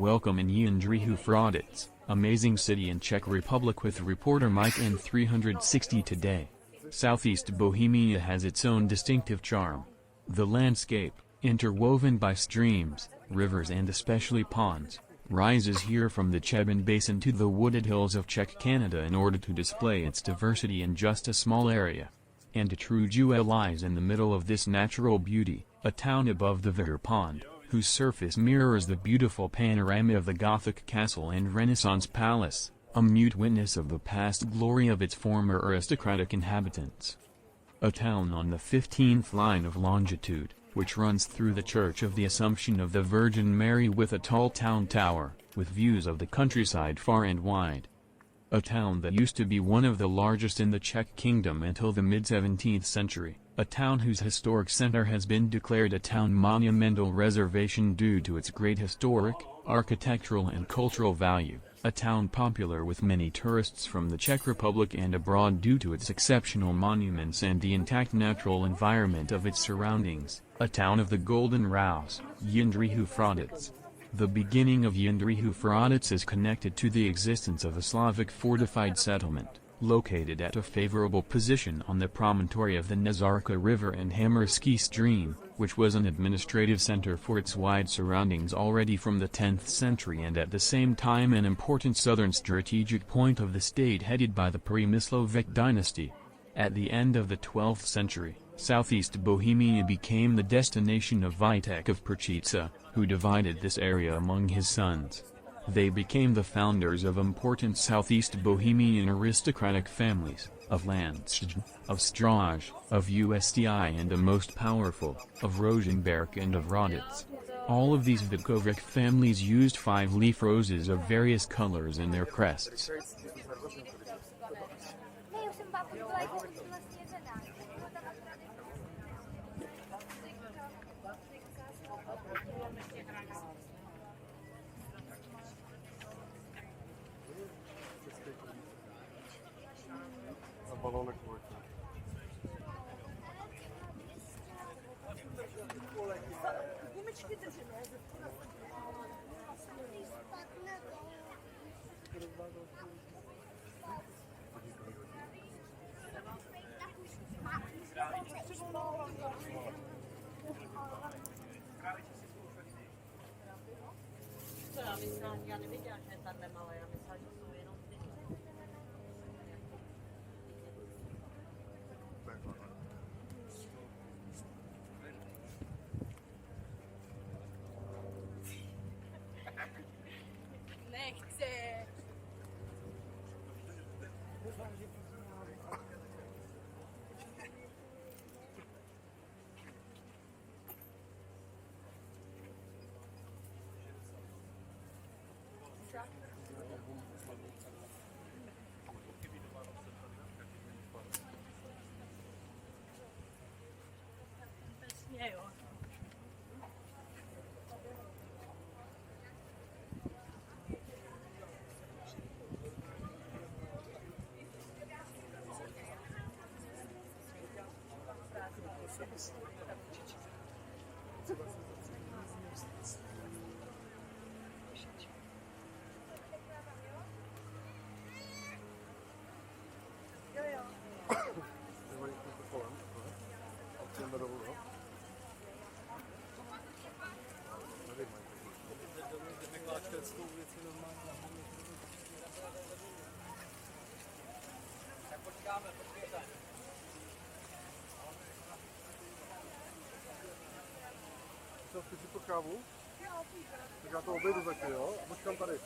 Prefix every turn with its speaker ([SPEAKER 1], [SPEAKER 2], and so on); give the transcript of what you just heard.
[SPEAKER 1] welcome in Jindřichův Hradec, amazing city in Czech Republic with reporter Mike in 360 today. Southeast Bohemia has its own distinctive charm. The landscape, interwoven by streams, rivers and especially ponds, rises here from the Cheben Basin to the wooded hills of Czech Canada in order to display its diversity in just a small area. And Jindřichův lies in the middle of this natural beauty, a town above the Vihar Pond, whose surface mirrors the beautiful panorama of the Gothic castle and Renaissance palace, a mute witness of the past glory of its former aristocratic inhabitants. A town on the 15th line of longitude, which runs through the Church of the Assumption of the Virgin Mary with a tall town tower, with views of the countryside far and wide. A town that used to be one of the largest in the Czech kingdom until the mid-17th century, a town whose historic center has been declared a town monumental reservation due to its great historic, architectural and cultural value, a town popular with many tourists from the Czech Republic and abroad due to its exceptional monuments and the intact natural environment of its surroundings, a town of the Golden Rose, Jindřichův Hradec. The beginning of Jindřichův Hradec is connected to the existence of a Slavic fortified settlement, located at a favorable position on the promontory of the Nezarka River and Hamerský stream, which was an administrative center for its wide surroundings already from the 10th century and at the same time an important southern strategic point of the state headed by the Přemyslovic dynasty. At the end of the 12th century, Southeast Bohemia became the destination of Vitek of Prčice, who divided this area among his sons. They became the founders of important Southeast Bohemian aristocratic families, of Landsberg, of Strauch, of Usti and the most powerful, of Rosenberg and of Hradec. All of these Vidkovic families used five-leaf roses of various colors in their crests.
[SPEAKER 2] Já nevěděla, že je takhle malé, já myslela, že jsou jenom ty. Nechce. Přesně jo.
[SPEAKER 3] Tak počkáme, počkejte.
[SPEAKER 4] Co, chci si to kávu? Tak já to obejdu za chvíli, jo? A počkám tady.